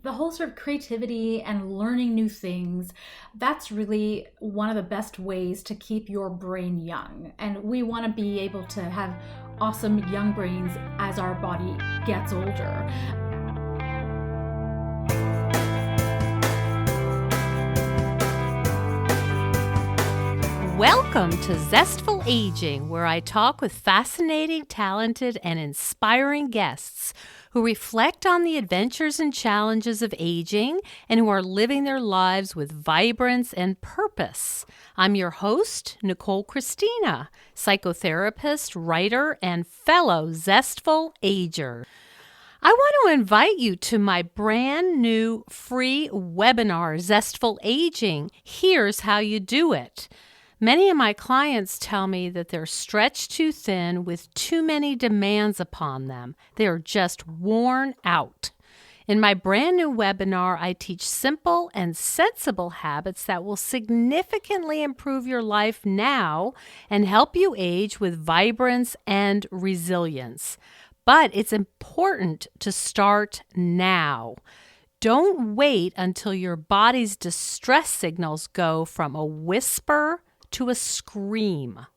the whole sort of creativity and learning new things, that's really one of the best ways to keep your brain young. And we want to be able to have awesome young brains as our body gets older. Welcome to Zestful Aging, where I talk with fascinating, talented, and inspiring guests who reflect on the adventures and challenges of aging and who are living their lives with vibrance and purpose. I'm your host, Nicole Christina, psychotherapist, writer, and fellow Zestful Ager. I want to invite you to my brand new free webinar, Zestful Aging. Here's how you do it. Many of my clients tell me that they're stretched too thin with too many demands upon them. They are just worn out. In my brand new webinar, I teach simple and sensible habits that will significantly improve your life now and help you age with vibrance and resilience. But it's important to start now. Don't wait until your body's distress signals go from a whisper to a scream.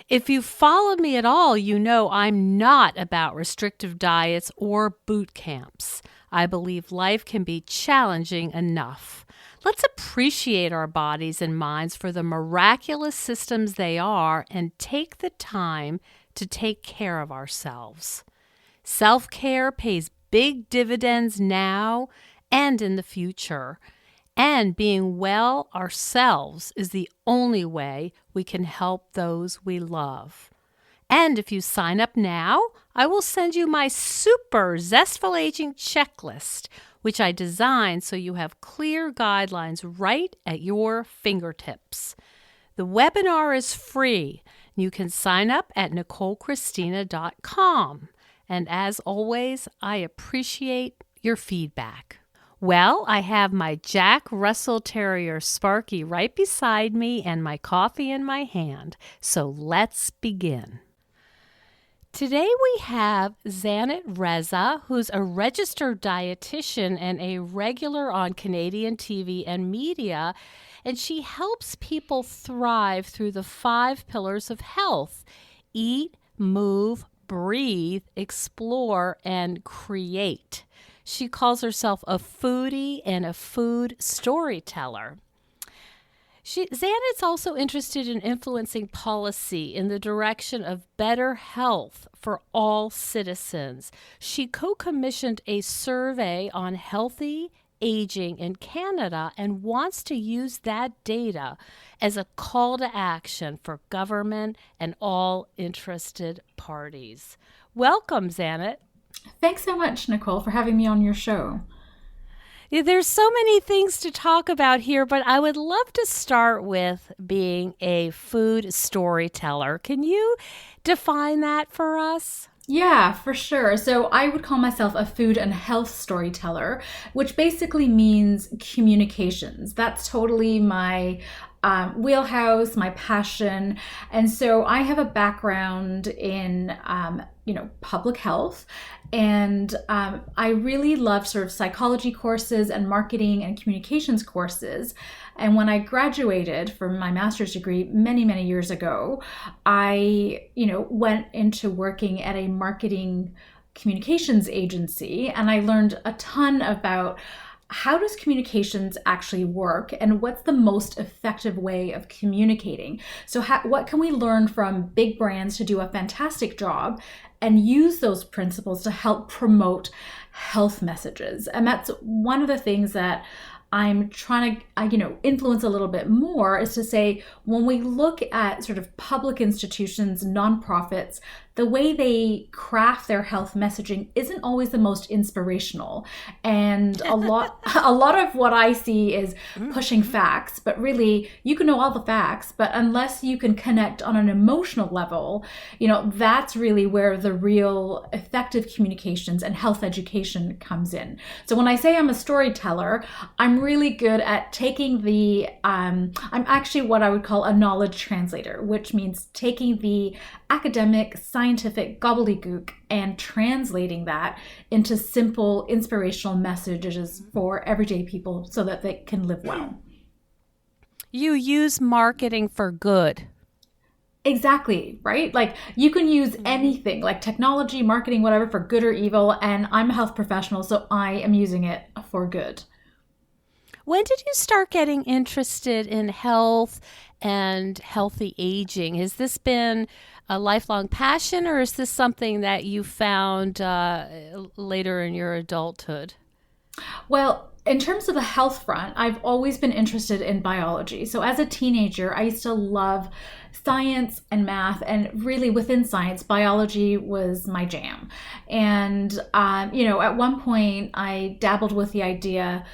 If you've followed me at all, you know I'm not about restrictive diets or boot camps. I believe life can be challenging enough. Let's appreciate our bodies and minds for the miraculous systems they are and take the time to take care of ourselves. Self-care pays big dividends now and in the future. And being well ourselves is the only way we can help those we love. And if you sign up now, I will send you my super Zestful Aging checklist, which I designed so you have clear guidelines right at your fingertips. The webinar is free. You can sign up at NicoleChristina.com. And as always, I appreciate your feedback. Well, I have my Jack Russell Terrier Sparky right beside me and my coffee in my hand. So let's begin. Today we have Zannat Reza, who's a registered dietitian and a regular on Canadian TV and media, and she helps people thrive through the 5 pillars of health: eat, move, breathe, explore, and create. She calls herself a foodie and a food storyteller. Zannat's also interested in influencing policy in the direction of better health for all citizens. She co-commissioned a survey on healthy aging in Canada and wants to use that data as a call to action for government and all interested parties. Welcome, Zannat. Thanks so much, Nicole, for having me on your show. Yeah, there's so many things to talk about here, but I would love to start with being a food storyteller. Can you define that for us? Yeah, for sure. So I would call myself a food and health storyteller, which basically means communications. That's totally my wheelhouse, my passion. And so I have a background in, public health. And I really love sort of psychology courses and marketing and communications courses. And when I graduated from my master's degree many, many years ago, I, went into working at a marketing communications agency, and I learned a ton about how does communications actually work and what's the most effective way of communicating? So what can we learn from big brands to do a fantastic job and use those principles to help promote health messages? And that's one of the things that I'm trying to, influence a little bit more, is to say, when we look at sort of public institutions, nonprofits, the way they craft their health messaging isn't always the most inspirational. And a lot of what I see is pushing facts, but really you can know all the facts, but unless you can connect on an emotional level, that's really where the real effective communications and health education comes in. So when I say I'm a storyteller, I'm really good at taking I'm actually what I would call a knowledge translator, which means taking the academic, scientific gobbledygook and translating that into simple, inspirational messages for everyday people so that they can live well. You use marketing for good. Exactly, right? Like you can use anything like technology, marketing, whatever for good or evil. And I'm a health professional, so I am using it for good. When did you start getting interested in health and healthy aging? Has this been a lifelong passion, or is this something that you found later in your adulthood? Well, in terms of the health front, I've always been interested in biology. So as a teenager, I used to love science and math, and really within science, biology was my jam. And, at one point, I dabbled with the idea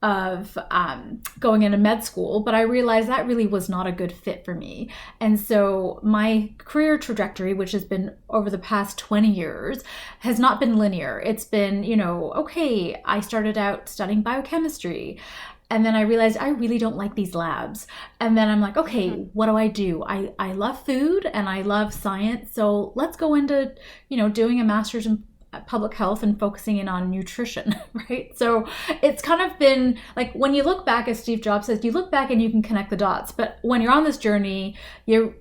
of going into med school, but I realized that really was not a good fit for me. And so my career trajectory, which has been over the past 20 years, has not been linear. It's been, okay, I started out studying biochemistry. And then I realized I really don't like these labs. And then I'm like, okay, what do? I love food and I love science. So let's go into, doing a master's in public health and focusing in on nutrition, right? So it's kind of been like when you look back, as Steve Jobs says, you look back and you can connect the dots. But when you're on this journey, you're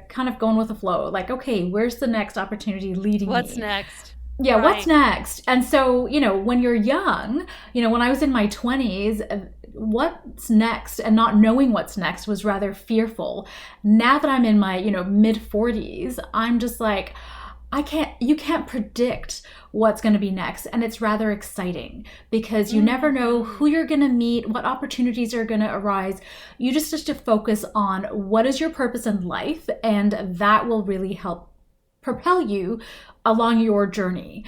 kind of going with the flow. Like, okay, where's the next opportunity leading me? What's next? Yeah, Right. what's next? And so, when you're young, when I was in my 20s, what's next and not knowing what's next was rather fearful. Now that I'm in my, mid 40s, I'm just like, you can't predict what's going to be next. And it's rather exciting because you never know who you're going to meet, what opportunities are going to arise. You just have to focus on what is your purpose in life, and that will really help propel you along your journey.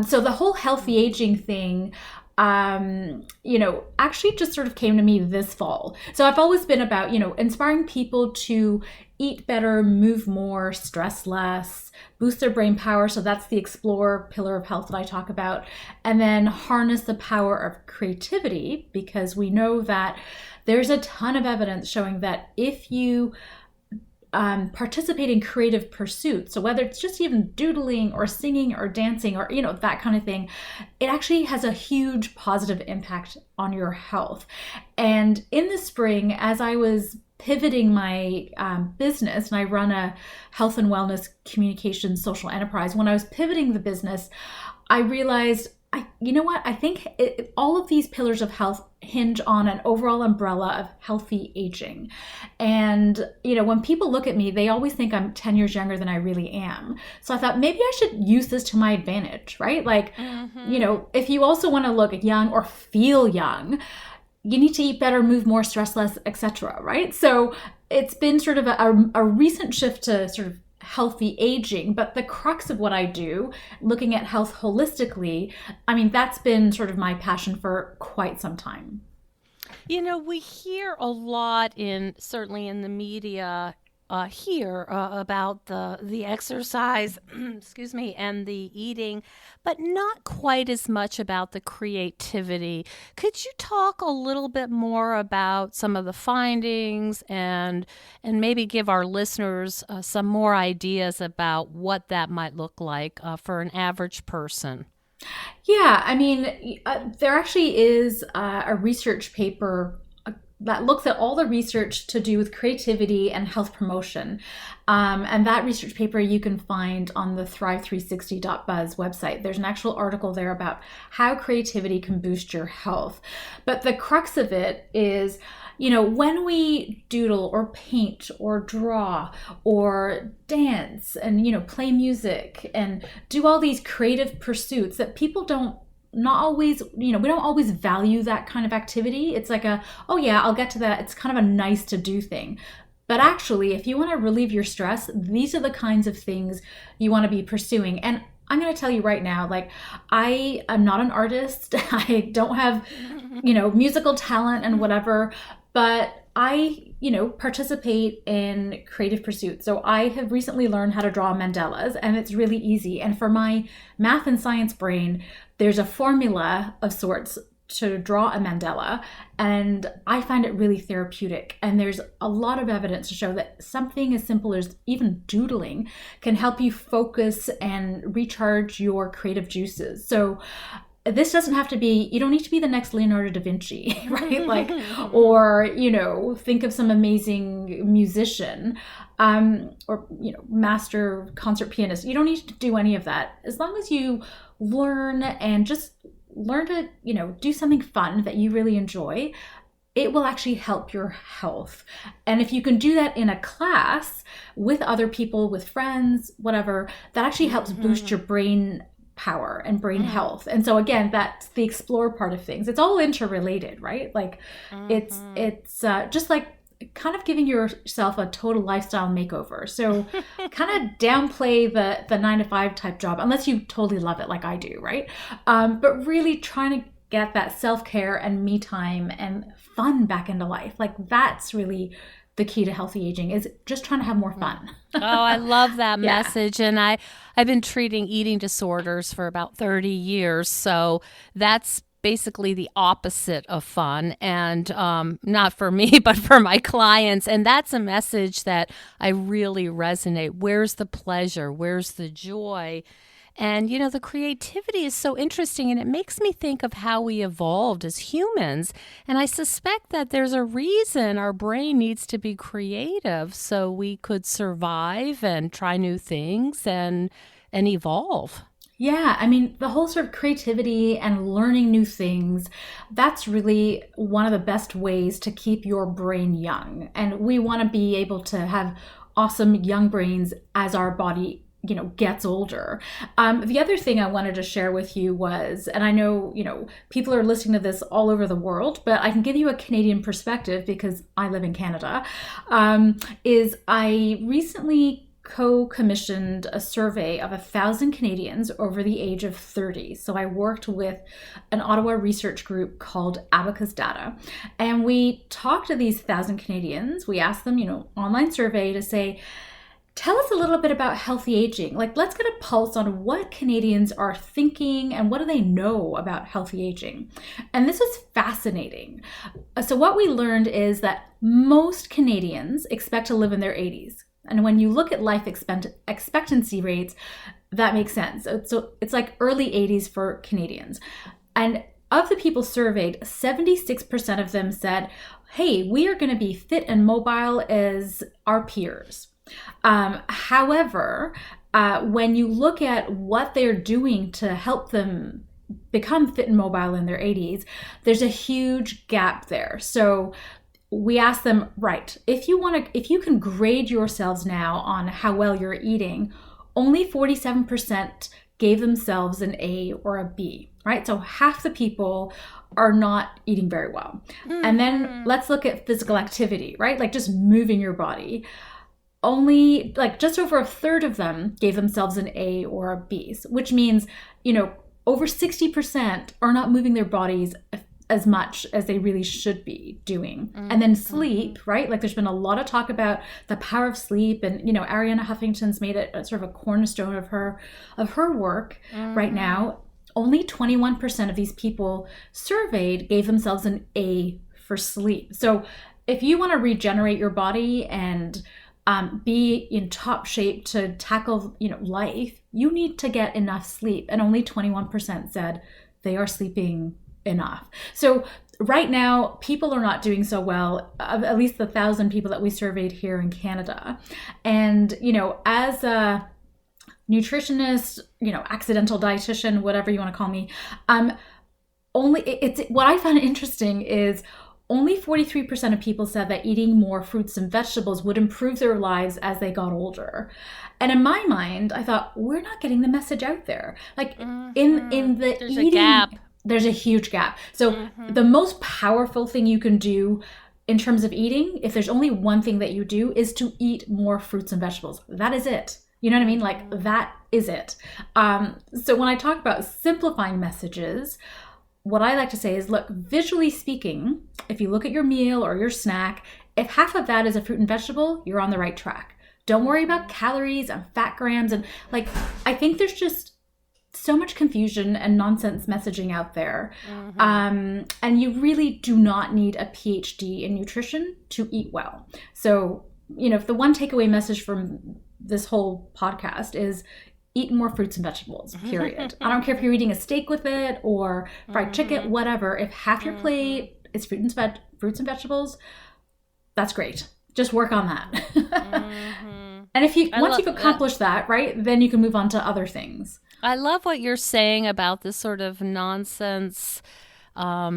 So the whole healthy aging thing, actually just sort of came to me this fall. So I've always been about, inspiring people to eat better, move more, stress less, boost their brain power. So that's the explore pillar of health that I talk about. And then harness the power of creativity, because we know that there's a ton of evidence showing that if you participate in creative pursuits, so whether it's just even doodling or singing or dancing or that kind of thing, it actually has a huge positive impact on your health. And in the spring, as I was pivoting my business, and I run a health and wellness communication social enterprise, when I was pivoting the business, I realized I think all of these pillars of health hinge on an overall umbrella of healthy aging. And, when people look at me, they always think I'm 10 years younger than I really am. So I thought maybe I should use this to my advantage, right? Like, if you also want to look young or feel young, you need to eat better, move more, stress less, etc., right? So it's been sort of a recent shift to sort of healthy aging, but the crux of what I do, looking at health holistically, that's been sort of my passion for quite some time. We hear a lot certainly in the media here about the exercise, excuse me, and the eating, but not quite as much about the creativity. Could you talk a little bit more about some of the findings and maybe give our listeners some more ideas about what that might look like for an average person? Yeah, there actually is a research paper that looks at all the research to do with creativity and health promotion. And that research paper you can find on the thrive360.buzz website. There's an actual article there about how creativity can boost your health. But the crux of it is, when we doodle or paint or draw or dance and, play music and do all these creative pursuits that people not always, we don't always value that kind of activity. It's like oh yeah, I'll get to that. It's kind of a nice to do thing. But actually, if you want to relieve your stress, these are the kinds of things you want to be pursuing. And I'm going to tell you right now, like, I am not an artist. I don't have, musical talent and whatever, but I, participate in creative pursuits. So I have recently learned how to draw mandalas, and it's really easy. And for my math and science brain, there's a formula of sorts to draw a mandala, and I find it really therapeutic. And there's a lot of evidence to show that something as simple as even doodling can help you focus and recharge your creative juices. So this doesn't have to be, you don't need to be the next Leonardo da Vinci, right? Like, or, think of some amazing musician, or, master concert pianist. You don't need to do any of that. As long as you learn to, do something fun that you really enjoy, it will actually help your health. And if you can do that in a class with other people, with friends, whatever, that actually helps boost your brain power and brain health. And so again, that's the explore part of things. It's all interrelated, right? Like it's just like kind of giving yourself a total lifestyle makeover. So kind of downplay the 9-to-5 type job, unless you totally love it like I do, right? But really trying to get that self-care and me time and fun back into life. Like that's really the key to healthy aging, is just trying to have more fun. Oh, I love that message. And I've been treating eating disorders for about 30 years. So that's basically the opposite of fun, and not for me, but for my clients. And that's a message that I really resonate. Where's the pleasure? Where's the joy? And, the creativity is so interesting, and it makes me think of how we evolved as humans. And I suspect that there's a reason our brain needs to be creative so we could survive and try new things and evolve. Yeah, I mean, the whole sort of creativity and learning new things, that's really one of the best ways to keep your brain young. And we want to be able to have awesome young brains as our body gets older. The other thing I wanted to share with you was, and I know, people are listening to this all over the world, but I can give you a Canadian perspective because I live in Canada, is I recently co-commissioned a survey of 1,000 Canadians over the age of 30. So I worked with an Ottawa research group called Abacus Data, and we talked to these 1,000 Canadians. We asked them, online survey to say, tell us a little bit about healthy aging. Like, let's get a pulse on what Canadians are thinking and what do they know about healthy aging. And this was fascinating. So what we learned is that most Canadians expect to live in their 80s. And when you look at life expectancy rates, that makes sense. So it's like early 80s for Canadians. And of the people surveyed, 76% of them said, hey, we are going to be fit and mobile as our peers. However, when you look at what they're doing to help them become fit and mobile in their 80s, there's a huge gap there. So we asked them, right, if you can grade yourselves now on how well you're eating, only 47% gave themselves an A or a B, right? So half the people are not eating very well. And then let's look at physical activity, right? Like just moving your body. Only just over a third of them gave themselves an A or a B, which means, over 60% are not moving their bodies as much as they really should be doing. And then sleep, right? Like there's been a lot of talk about the power of sleep, and, Arianna Huffington's made it a sort of a cornerstone of her work right now. Only 21% of these people surveyed gave themselves an A for sleep. So if you want to regenerate your body and be in top shape to tackle, life, you need to get enough sleep. And only 21% said they are sleeping enough. So right now, people are not doing so well, at least the 1,000 people that we surveyed here in Canada. And, as a nutritionist, accidental dietitian, whatever you want to call me, what I found interesting is only 43% of people said that eating more fruits and vegetables would improve their lives as they got older. And in my mind, I thought, we're not getting the message out there. Like in the There's eating, a gap. There's a huge gap. So the most powerful thing you can do in terms of eating, if there's only one thing that you do, is to eat more fruits and vegetables. That is it. You know what I mean? Like that is it. So when I talk about simplifying messages, what I like to say is, look, visually speaking, if you look at your meal or your snack, if half of that is a fruit and vegetable, you're on the right track. Don't worry about calories and fat grams. And I think there's just so much confusion and nonsense messaging out there. And you really do not need a PhD in nutrition to eat well. So, if the one takeaway message from this whole podcast is eat more fruits and vegetables, period. I don't care if you're eating a steak with it or fried chicken, whatever. If half your plate is fruits and vegetables, that's great. Just work on that. And if once you've accomplished that, right, then you can move on to other things. I love what you're saying about this sort of nonsense, I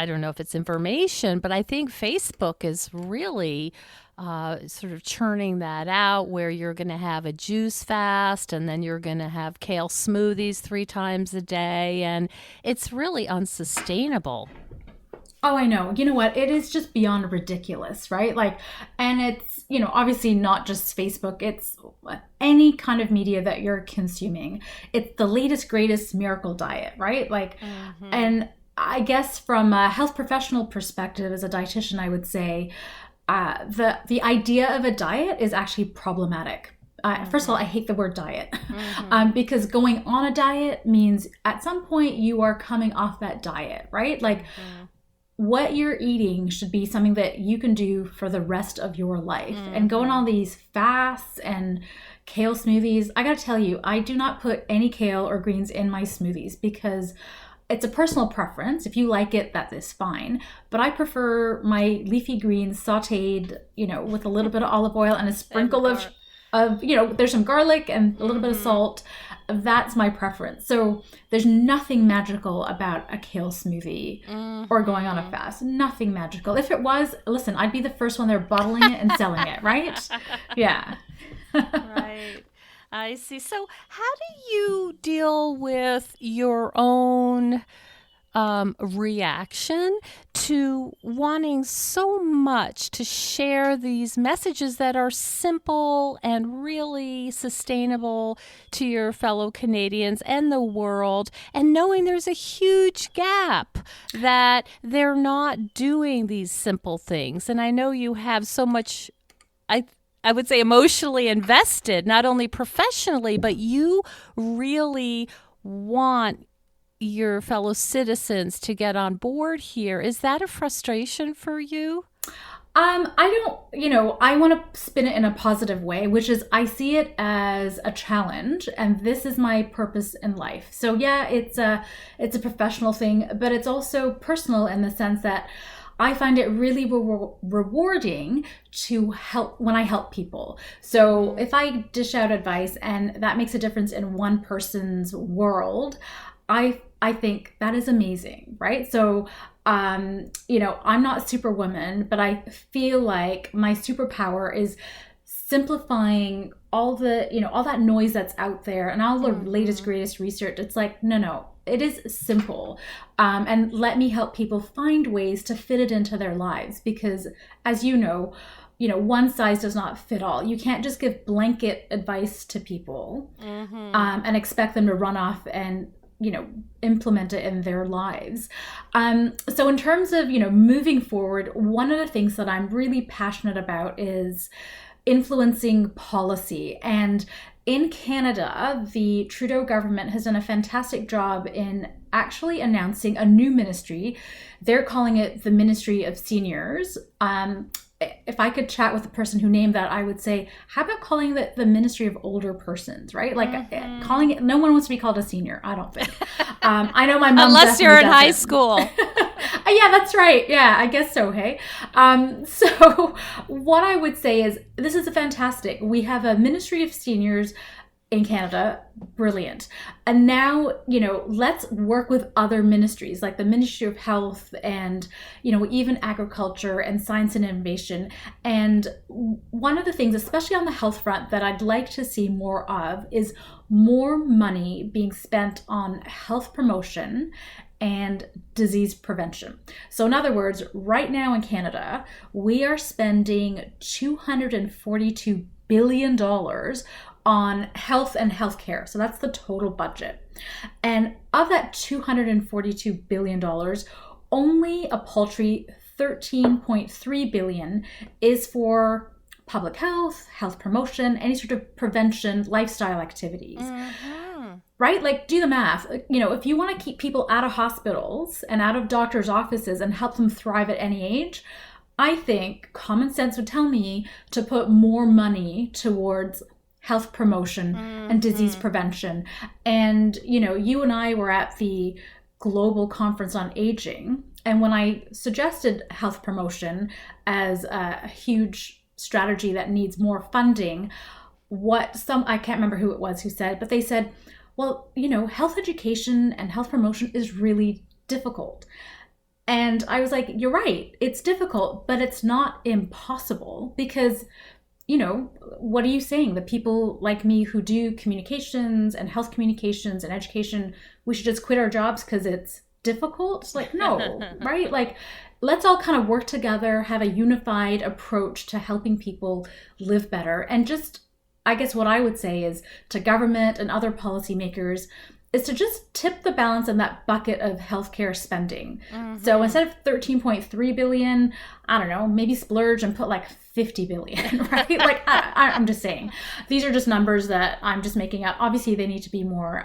don't know if it's information, but I think Facebook is really sort of churning that out, where you're going to have a juice fast and then you're going to have kale smoothies 3 times a day. And it's really unsustainable. Oh, I know. You know what? It is just beyond ridiculous, right? And it's, obviously not just Facebook. It's any kind of media that you're consuming. It's the latest, greatest miracle diet, right? And I guess from a health professional perspective, as a dietitian, I would say the idea of a diet is actually problematic. First of all, I hate the word diet because going on a diet means at some point you are coming off that diet, right? What you're eating should be something that you can do for the rest of your life. And going on these fasts and kale smoothies, I gotta tell you, I do not put any kale or greens in my smoothies because it's a personal preference. If you like it, that is fine. But I prefer my leafy greens sauteed, with a little bit of olive oil and a sprinkle of there's some garlic and a little bit of salt. That's my preference. So there's nothing magical about a kale smoothie or going on a fast. Nothing magical. If it was, listen, I'd be the first one there bottling it and selling it, right? Yeah. Right. I see. So how do you deal with your own reaction to wanting so much to share these messages that are simple and really sustainable to your fellow Canadians and the world, and knowing there's a huge gap that they're not doing these simple things? And I know you have so much, I would say, emotionally invested, not only professionally, but you really want your fellow citizens to get on board here. Is that a frustration for you? I don't, I want to spin it in a positive way, which is I see it as a challenge, and this is my purpose in life. So yeah, it's a professional thing, but it's also personal in the sense that I find it really rewarding to help when I help people. So if I dish out advice and that makes a difference in one person's world, I think that is amazing, right? So, I'm not Superwoman, but I feel like my superpower is simplifying all that noise that's out there and all the latest, greatest research. It's like, no, it is simple. And let me help people find ways to fit it into their lives. Because as one size does not fit all. You can't just give blanket advice to people and expect them to run off and implement it in their lives. So in terms of, moving forward, one of the things that I'm really passionate about is influencing policy. And in Canada, the Trudeau government has done a fantastic job in actually announcing a new ministry. They're calling it the Ministry of Seniors. If I could chat with the person who named that, I would say, how about calling it the Ministry of Older Persons, right? Calling it, no one wants to be called a senior, I don't think. I know my mom unless you're in doesn't. high school. Yeah, that's right. Yeah, I guess so, hey? So what I would say is, this is fantastic. We have a Ministry of Seniors in Canada. Brilliant. And now, let's work with other ministries like the Ministry of Health and, even agriculture and science and innovation. And one of the things, especially on the health front, that I'd like to see more of is more money being spent on health promotion and disease prevention. So in other words, right now in Canada, we are spending $242 billion on health and healthcare. So that's the total budget. And of that $242 billion, only a paltry $13.3 billion is for public health, health promotion, any sort of prevention, lifestyle activities. right? Like, do the math. If you want to keep people out of hospitals and out of doctors' offices and help them thrive at any age, I think common sense would tell me to put more money towards health promotion and disease prevention. And, you and I were at the Global Conference on Aging. And when I suggested health promotion as a huge strategy that needs more funding, I can't remember who it was who said, but they said, well, health education and health promotion is really difficult. And I was like, you're right, it's difficult, but it's not impossible because, what are you saying? The people like me who do communications and health communications and education, we should just quit our jobs because it's difficult? It's like, no, right? Like, let's all kind of work together, have a unified approach to helping people live better. And just, I guess what I would say is to government and other policymakers is to just tip the balance in that bucket of healthcare spending. So instead of 13.3 billion, I don't know, maybe splurge and put like 50 billion, right? Like, I'm just saying, these are just numbers that I'm just making up. Obviously, they need to be more,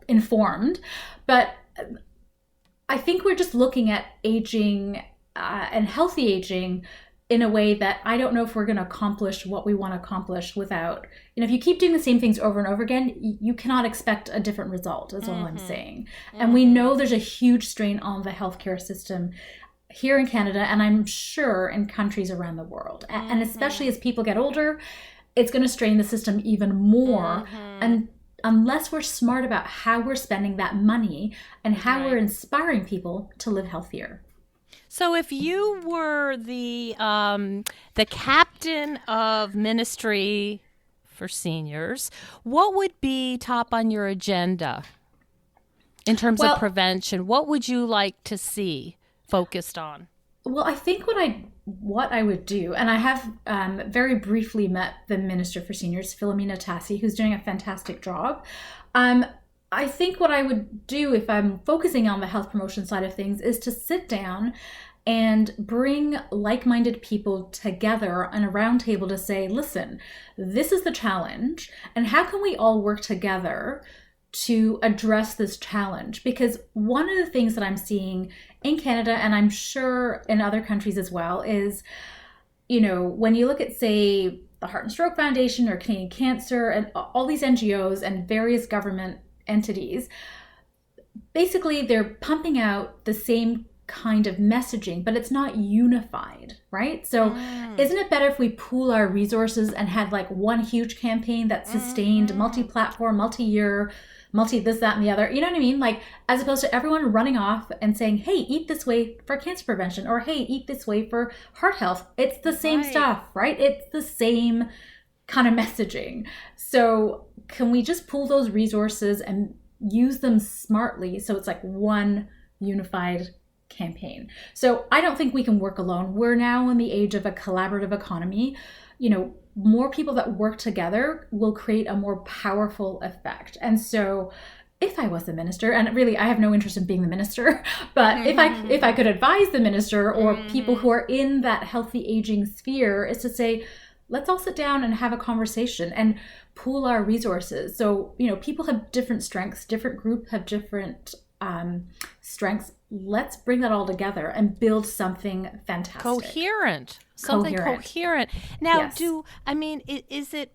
informed. But I think we're just looking at aging and healthy aging in a way that I don't know if we're going to accomplish what we want to accomplish without, if you keep doing the same things over and over again, you cannot expect a different result, is all I'm saying. And we know there's a huge strain on the healthcare system here in Canada, and I'm sure in countries around the world. And especially as people get older, it's going to strain the system even more. And unless we're smart about how we're spending that money and how we're inspiring people to live healthier. So if you were the captain of ministry for seniors, what would be top on your agenda in terms of prevention? What would you like to see focused on? Well, I think what I would do, and I have very briefly met the Minister for Seniors, Philomena Tassi, who's doing a fantastic job. I think what I would do if I'm focusing on the health promotion side of things is to sit down and bring like-minded people together on a round table to say, listen, this is the challenge, and how can we all work together to address this challenge? Because one of the things that I'm seeing in Canada, and I'm sure in other countries as well, is, when you look at, say, the Heart and Stroke Foundation or Canadian Cancer and all these NGOs and various government entities, basically they're pumping out the same kind of messaging, but it's not unified, right? So isn't it better if we pool our resources and had like one huge campaign that's sustained, multi-platform, multi-year, this, that, and the other, you know what I mean? Like, as opposed to everyone running off and saying, hey, eat this way for cancer prevention, or hey, eat this way for heart health. It's the same stuff, right? It's the same kind of messaging. So can we just pool those resources and use them smartly so it's like one unified campaign? So I don't think we can work alone. We're now in the age of a collaborative economy. More people that work together will create a more powerful effect. And so if I was the minister, and really I have no interest in being the minister, but if I could advise the minister or people who are in that healthy aging sphere, is to say, let's all sit down and have a conversation and pool our resources. So, people have different strengths, different groups have different strengths. Let's bring that all together and build something fantastic. Coherent. Something coherent. Now, yes. Is it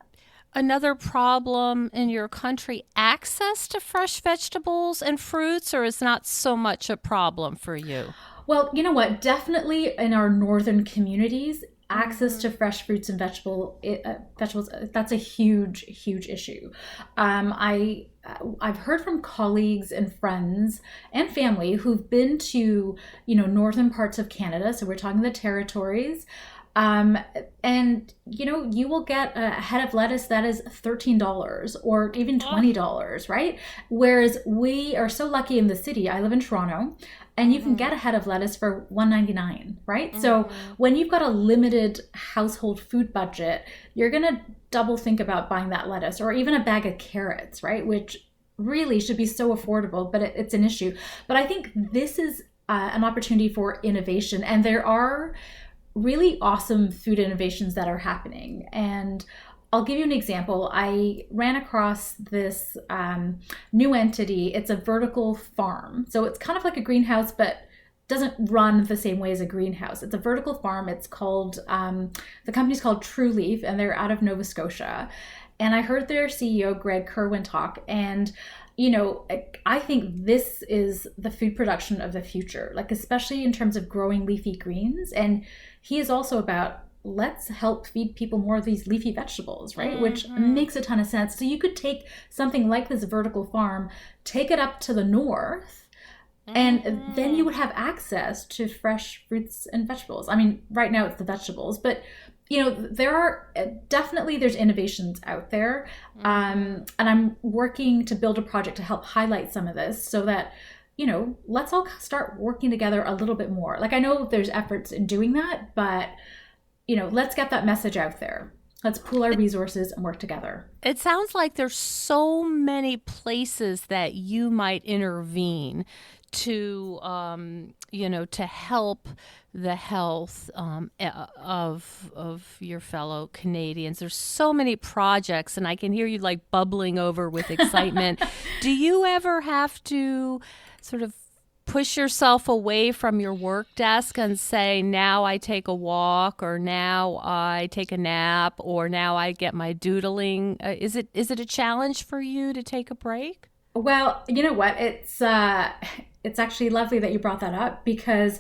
another problem in your country access to fresh vegetables and fruits, or is not so much a problem for you? Well, you know what? Definitely in our northern communities, access to fresh fruits and vegetables, that's a huge, huge issue. I've heard from colleagues and friends and family who've been to, northern parts of Canada. So we're talking the territories. And you will get a head of lettuce that is $13 or even $20, right? Whereas we are so lucky in the city. I live in Toronto, and you can get a head of lettuce for $1.99, right? So when you've got a limited household food budget, you're going to double think about buying that lettuce, or even a bag of carrots, right? Which really should be so affordable, but it's an issue. But I think this is an opportunity for innovation, and there are really awesome food innovations that are happening. And I'll give you an example. I ran across this new entity. It's a vertical farm. So it's kind of like a greenhouse, but doesn't run the same way as a greenhouse. It's a vertical farm. It's called, the company's called True Leaf, and they're out of Nova Scotia. And I heard their CEO, Greg Kerwin, talk, and I think this is the food production of the future, like especially in terms of growing leafy greens. And he is also about, let's help feed people more of these leafy vegetables, right? Mm-hmm. Which makes a ton of sense. So you could take something like this vertical farm, take it up to the north, and then you would have access to fresh fruits and vegetables. I mean, right now it's the vegetables, but there are definitely, there's innovations out there. And I'm working to build a project to help highlight some of this so that, let's all start working together a little bit more. Like, I know there's efforts in doing that, but, let's get that message out there. Let's pool our resources and work together. It sounds like there's so many places that you might intervene to, to help the health of your fellow Canadians. There's so many projects, and I can hear you like bubbling over with excitement. Do you ever have to sort of push yourself away from your work desk and say, now I take a walk, or now I take a nap, or now I get my doodling? Is it a challenge for you to take a break? Well, you know what? It's actually lovely that you brought that up, because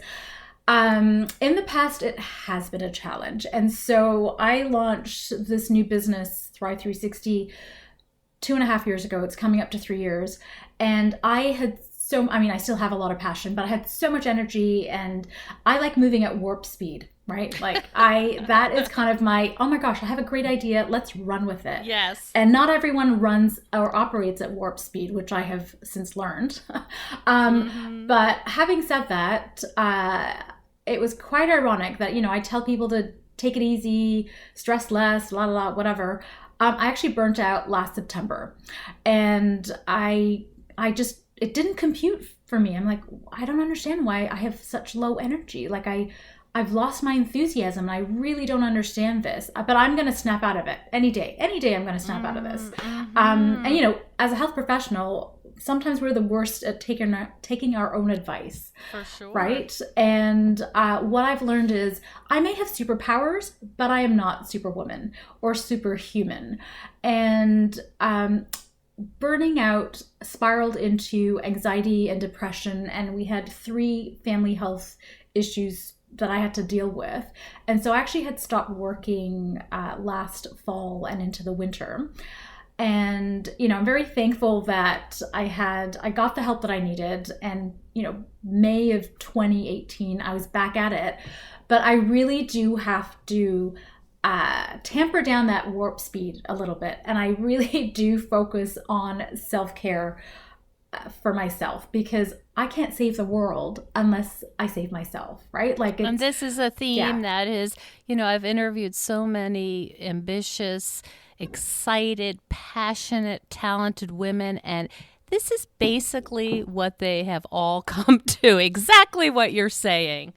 in the past it has been a challenge. And so I launched this new business, Thrive 360, 2.5 years ago. It's coming up to 3 years. And I still have a lot of passion, but I had so much energy, and I like moving at warp speed, right? Like that is kind of my, oh my gosh, I have a great idea. Let's run with it. Yes. And not everyone runs or operates at warp speed, which I have since learned. But having said that, it was quite ironic that, I tell people to take it easy, stress less, la la la, whatever. I actually burnt out last September, and it didn't compute for me. I'm like, I don't understand why I have such low energy. Like I've lost my enthusiasm, and I really don't understand this, but I'm going to snap out of it any day I'm going to snap out of this. And as a health professional, sometimes we're the worst at taking our own advice. For sure. Right. And what I've learned is I may have superpowers, but I am not superwoman or superhuman. And, burning out spiraled into anxiety and depression, and we had 3 family health issues that I had to deal with. And so I actually had stopped working last fall and into the winter. And, I'm very thankful that I got the help that I needed. And, May of 2018, I was back at it. But I really do have to tamper down that warp speed a little bit. And I really do focus on self-care for myself, because I can't save the world unless I save myself, right? And this is a theme that is, I've interviewed so many ambitious, excited, passionate, talented women, and this is basically what they have all come to, exactly what you're saying.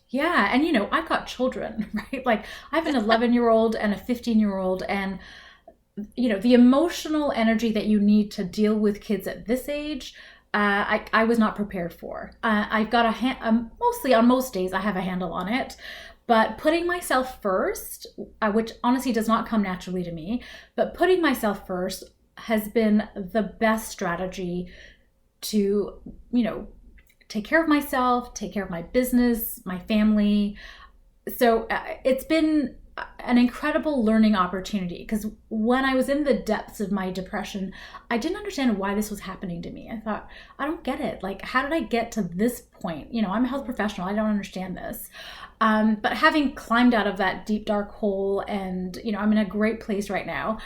Yeah. And, I've got children, right? Like I have an 11-year-old and a 15-year-old, and, the emotional energy that you need to deal with kids at this age, I was not prepared for. I've got mostly on most days I have a handle on it, but putting myself first, which honestly does not come naturally to me, but putting myself first has been the best strategy to, take care of myself, take care of my business, my family. So it's been an incredible learning opportunity, because when I was in the depths of my depression, I didn't understand why this was happening to me. I thought, I don't get it. Like, how did I get to this point? I'm a health professional. I don't understand this. But having climbed out of that deep, dark hole, and, I'm in a great place right now,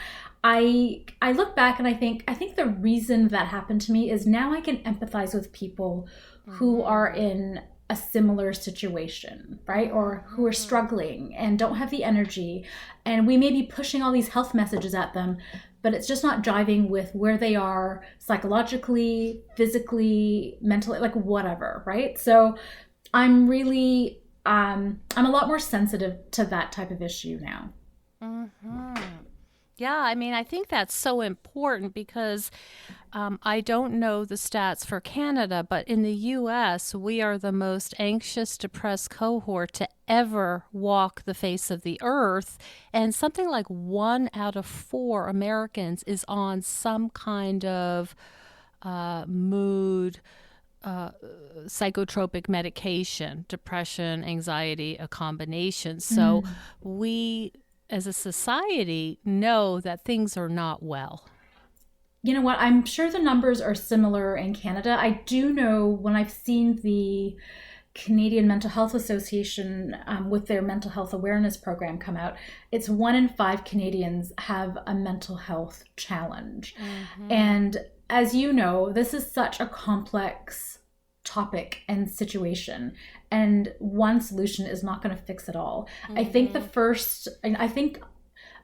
I look back and I think the reason that happened to me is now I can empathize with people who are in a similar situation, right? Or who are struggling and don't have the energy. And we may be pushing all these health messages at them, but it's just not jiving with where they are psychologically, physically, mentally, like whatever, right? So I'm really, I'm a lot more sensitive to that type of issue now. Yeah, I mean, I think that's so important because I don't know the stats for Canada, but in the US, we are the most anxious, depressed cohort to ever walk the face of the earth. And something like 1 out of 4 Americans is on some kind of mood, uh, psychotropic medication, depression, anxiety, a combination. So Mm. we, as a society, know that things are not well. You know what? I'm sure the numbers are similar in Canada. I do know when I've seen the Canadian Mental Health Association with their mental health awareness program come out, it's 1 in 5 Canadians have a mental health challenge. Mm-hmm. And as you know, this is such a complex topic and situation, and one solution is not going to fix it all. Mm-hmm. I think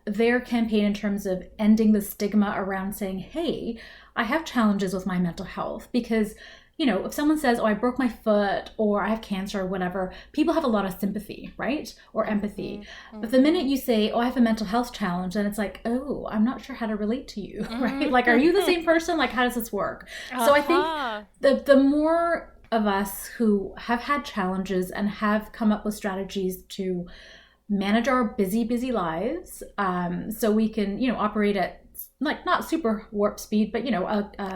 their campaign in terms of ending the stigma around saying, hey, I have challenges with my mental health, because if someone says, oh, I broke my foot or I have cancer or whatever, people have a lot of sympathy, right? Or empathy. Mm-hmm. But the minute Mm-hmm. you say, oh, I have a mental health challenge, then it's like, oh, I'm not sure how to relate to you, right? Like, are you the Mm-hmm. same person? Like, how does this work? So I think Uh-huh. the more of us who have had challenges and have come up with strategies to manage our busy lives, so we can operate at, like, not super warp speed, but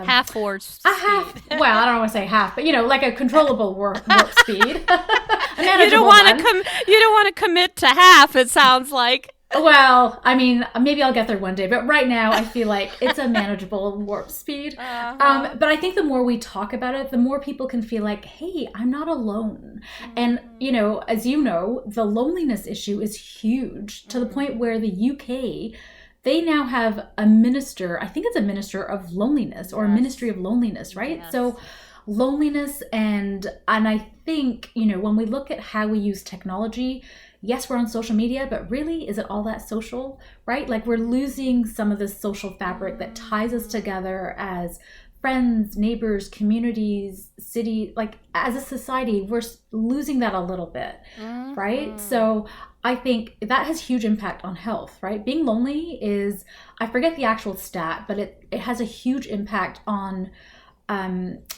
Half forward a speed. half, well, I don't want to say half, but like a controllable warp speed, a You don't manageable want to one. you don't want to commit to half, it sounds like. Well, I mean, maybe I'll get there one day, but right now I feel like it's a manageable warp speed. Uh-huh. But I think the more we talk about it, the more people can feel like, hey, I'm not alone. And, Mm-hmm. as you know, the loneliness issue is huge, to the point Mm-hmm. where the UK, they now have a minister, I think it's a minister of loneliness, or a ministry Yes. of loneliness, right? Yes. So loneliness, and I think, when we look at how we use technology, yes, we're on social media, but really, is it all that social, right? Like, we're losing some of the social fabric that ties us Mm-hmm. together as friends, neighbors, communities, city. Like, as a society, we're losing that a little bit, right? Mm-hmm. So I think that has huge impact on health, right? Being lonely is, I forget the actual stat, but it has a huge impact on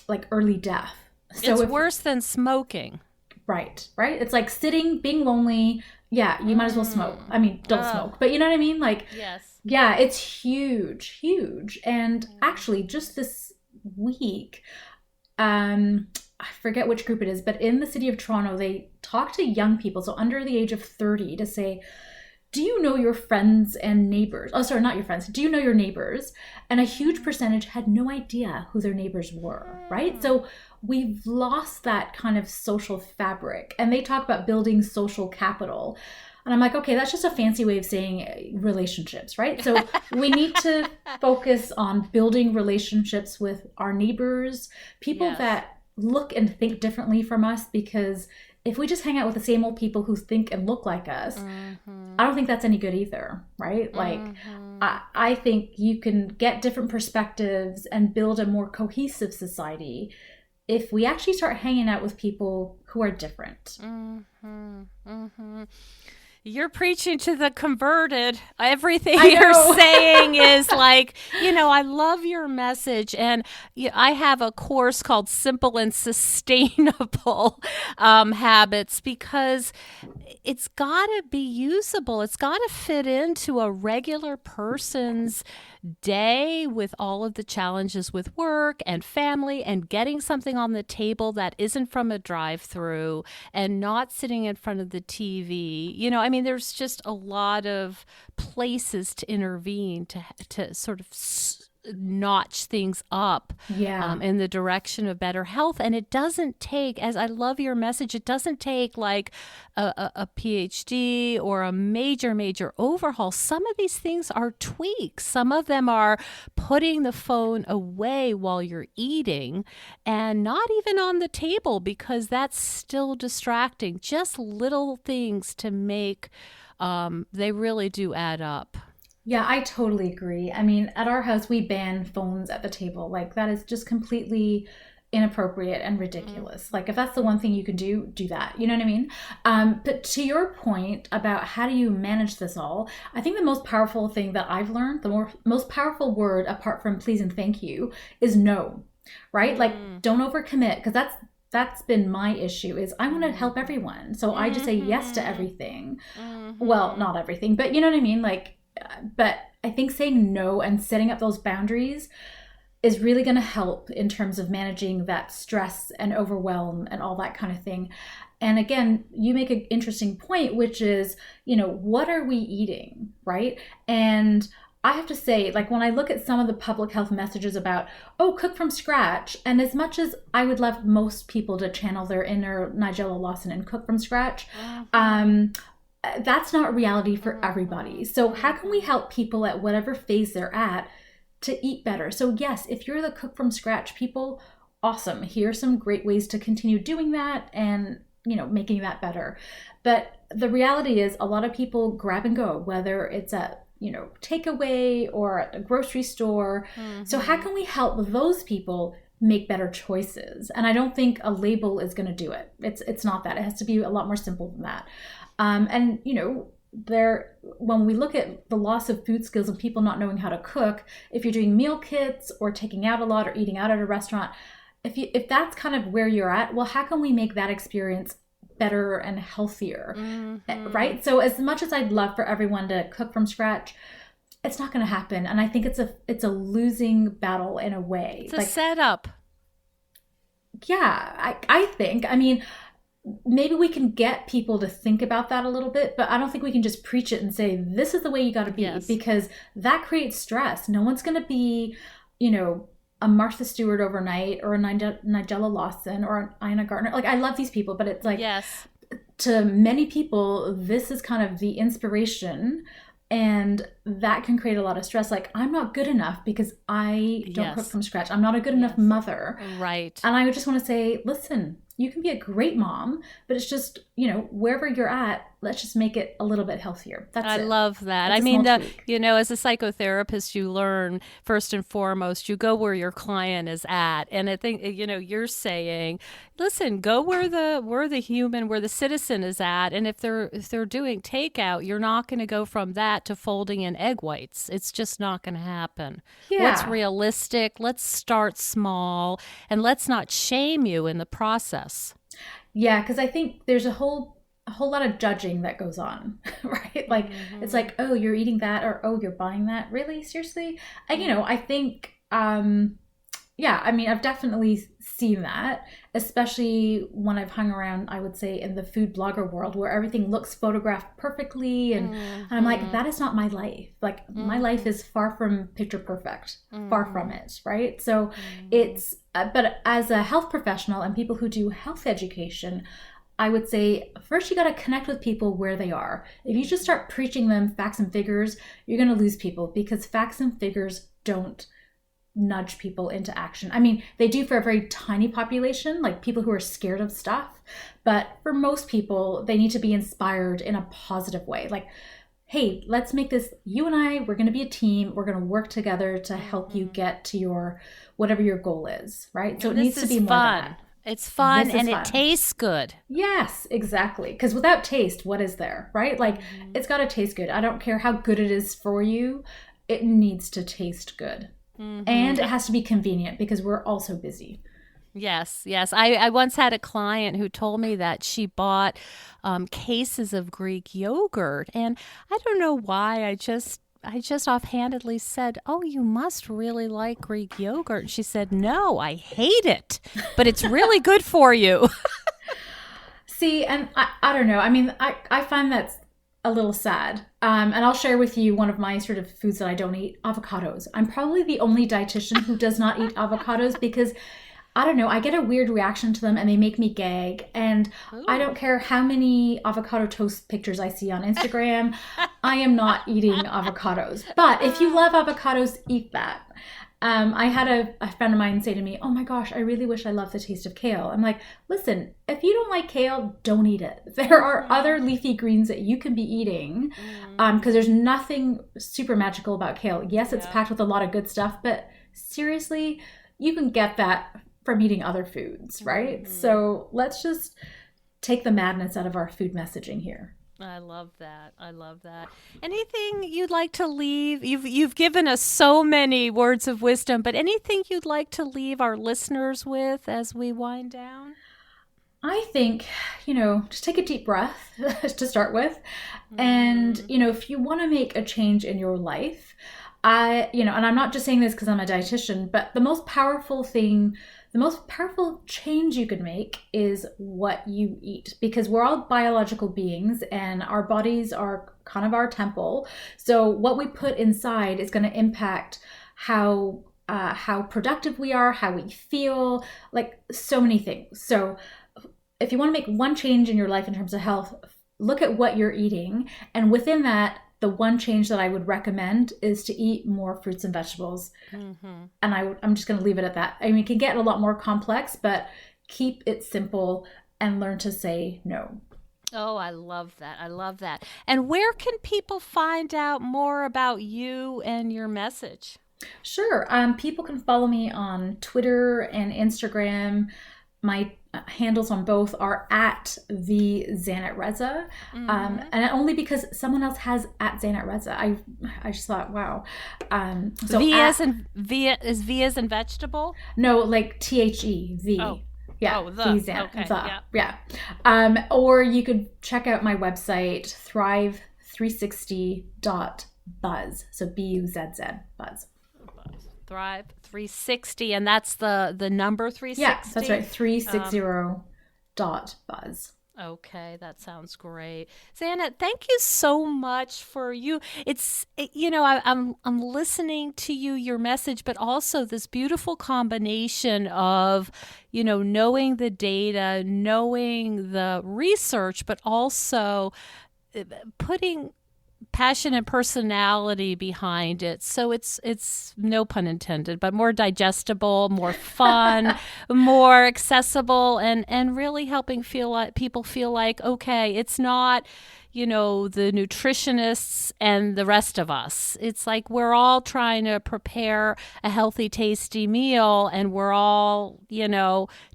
like early death. So It's if, worse than smoking. right, it's like sitting, being lonely. Yeah, you might as well smoke. Mm. I mean, don't Oh, smoke, but you know what I mean? Like, yes. yeah, it's huge. And Mm. actually, just this week, I forget which group it is, but in the city of Toronto, they talk to young people, so under the age of 30, to say, do you know your friends and neighbors? Oh, sorry, not your friends. Do you know your neighbors? And a huge percentage had no idea who their neighbors were, right? Mm. So we've lost that kind of social fabric. And they talk about building social capital. And I'm like, okay, that's just a fancy way of saying relationships, right? So we need to focus on building relationships with our neighbors, people Yes. that look and think differently from us, because if we just hang out with the same old people who think and look like us, Mm-hmm. I don't think that's any good either, right? Like, Mm-hmm. I think you can get different perspectives and build a more cohesive society if we actually start hanging out with people who are different. Mm-hmm. Mm-hmm. You're preaching to the converted. Everything I you're know. saying is like, I love your message. And I have a course called Simple and Sustainable Habits, because it's got to be usable. It's got to fit into a regular person's day with all of the challenges with work and family and getting something on the table that isn't from a drive-through and not sitting in front of the TV. I mean, there's just a lot of places to intervene to sort of notch things up Yeah. in the direction of better health. And it doesn't take, as I love your message, it doesn't take like a PhD or a major overhaul. Some of these things are tweaks. Some of them are putting the phone away while you're eating and not even on the table, because that's still distracting. Just little things to make, they really do add up. Yeah, I totally agree. I mean, at our house, we ban phones at the table. Like, that is just completely inappropriate and ridiculous. Like if that's the one thing you can do, do that. You know what I mean? But to your point about how do you manage this all, I think the most powerful thing that I've learned, most powerful word apart from please and thank you, is no. Right? Like don't overcommit, because that's been my issue is I want to help everyone. So I just say yes to everything. Well, not everything, but you know what I mean? Like, but I think saying no and setting up those boundaries is really going to help in terms of managing that stress and overwhelm and all that kind of thing. And again, you make an interesting point, which is, what are we eating, right? And I have to say, like when I look at some of the public health messages about, cook from scratch, and as much as I would love most people to channel their inner Nigella Lawson and cook from scratch, that's not reality for everybody. So how can we help people at whatever phase they're at to eat better? So yes, if you're the cook from scratch people, awesome. Here are some great ways to continue doing that and, making that better. But the reality is a lot of people grab and go, whether it's at, takeaway or at a grocery store. So how can we help those people make better choices? And I don't think a label is going to do it. It's not that. It has to be a lot more simple than that. And, when we look at the loss of food skills and people not knowing how to cook, if you're doing meal kits or taking out a lot or eating out at a restaurant, if that's kind of where you're at, well, how can we make that experience better and healthier, right? So as much as I'd love for everyone to cook from scratch, it's not going to happen. And I think it's a losing battle in a way. It's a setup. Yeah, I think. I mean, maybe we can get people to think about that a little bit, but I don't think we can just preach it and say, this is the way you got to be, because that creates stress. No one's going to be, a Martha Stewart overnight or a Nigella Lawson or an Ina Gartner. Like, I love these people, but it's like, to many people, this is kind of the inspiration, and that can create a lot of stress. Like, I'm not good enough because I don't cook from scratch. I'm not a good enough mother. Right. And I would just want to say, listen, you can be a great mom, but it's just, wherever you're at, let's just make it a little bit healthier. That's it. I love that. That's I mean, as a psychotherapist, you learn first and foremost, you go where your client is at. And I think, you're saying, listen, go where the citizen is at. And if they're doing takeout, you're not going to go from that to folding in egg whites. It's just not going to happen. Yeah. What's realistic? Let's start small, and let's not shame you in the process. Yeah, because I think there's a whole lot of judging that goes on, right? Like, it's like, oh, you're eating that, or oh, you're buying that. Really? Seriously? And, I think, I've definitely seen that, especially when I've hung around, I would say, in the food blogger world where everything looks photographed perfectly. And I'm like, that is not my life. Like, my life is far from picture perfect, far from it, right? So it's, but as a health professional and people who do health education, I would say, first, you got to connect with people where they are. If you just start preaching them facts and figures, you're going to lose people, because facts and figures don't nudge people into action. I mean, they do for a very tiny population, like people who are scared of stuff. But for most people, they need to be inspired in a positive way. Like, hey, let's make this, you and I, we're going to be a team. We're going to work together to help you get to whatever your goal is, right? So it needs to be more fun. that. It's fun, and it tastes good. Yes, exactly. Because without taste, what is there, right? Like, it's got to taste good. I don't care how good it is for you. It needs to taste good. And it has to be convenient, because we're all so busy. Yes. I once had a client who told me that she bought cases of Greek yogurt. And I don't know why, I just offhandedly said, oh, you must really like Greek yogurt. And she said, no, I hate it, but it's really good for you. See, and I don't know. I mean, I find that's a little sad. And I'll share with you one of my sort of foods that I don't eat, avocados. I'm probably the only dietitian who does not eat avocados, because I don't know, I get a weird reaction to them and they make me gag. And I don't care how many avocado toast pictures I see on Instagram. I am not eating avocados. But if you love avocados, eat that. I had a friend of mine say to me, oh my gosh, I really wish I loved the taste of kale. I'm like, listen, if you don't like kale, don't eat it. There are other leafy greens that you can be eating, because there's nothing super magical about kale. Yes, it's packed with a lot of good stuff, but seriously, you can get that from eating other foods, right? So let's just take the madness out of our food messaging here. I love that. I love that. Anything you'd like to leave? You've given us so many words of wisdom, but anything you'd like to leave our listeners with as we wind down? I think, just take a deep breath to start with. And, if you want to make a change in your life, and I'm not just saying this because I'm a dietitian, but the most powerful change you can make is what you eat, because we're all biological beings and our bodies are kind of our temple. So what we put inside is going to impact how productive we are, how we feel, like so many things. So if you want to make one change in your life in terms of health, look at what you're eating. And within that, the one change that I would recommend is to eat more fruits and vegetables. And I'm just going to leave it at that. I mean, it can get a lot more complex, but keep it simple and learn to say no. Oh, I love that. I love that. And where can people find out more about you and your message? Sure. People can follow me on Twitter and Instagram. My handles on both are at the Zannat Reza, and only because someone else has at Zannat Reza. I just thought, wow. So V as in vegetable? No, like THE, the. Oh. Yeah, the Zannat. Okay. Yeah. Or you could check out my website, thrive360.buzz. So BUZZ, buzz. Thrive 360, and that's the number 360. Yeah, that's right. 360.buzz. Okay, that sounds great. Zannat, thank you so much for you. I'm listening to your message, but also this beautiful combination of, knowing the data, knowing the research, but also putting passion and personality behind it. So it's no pun intended, but more digestible, more fun, more accessible, and really helping people feel like, okay, it's not, the nutritionists and the rest of us. It's like we're all trying to prepare a healthy, tasty meal, and we're all,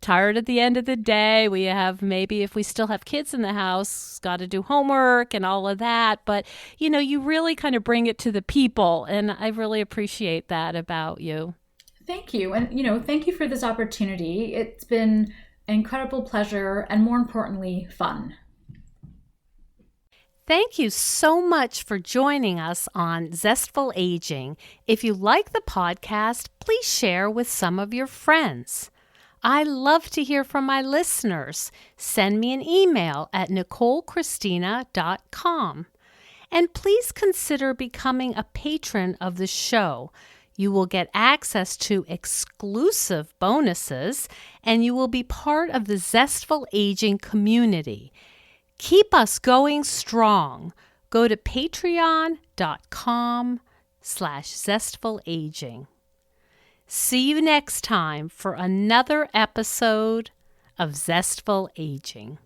tired at the end of the day. We have, maybe if we still have kids in the house, got to do homework and all of that. But, you really kind of bring it to the people, and I really appreciate that about you. Thank you. And, thank you for this opportunity. It's been an incredible pleasure and, more importantly, fun. Thank you so much for joining us on Zestful Aging. If you like the podcast, please share with some of your friends. I love to hear from my listeners. Send me an email at NicoleChristina.com. And please consider becoming a patron of the show. You will get access to exclusive bonuses, and you will be part of the Zestful Aging community. Keep us going strong. Go to patreon.com/zestfulaging. See you next time for another episode of Zestful Aging.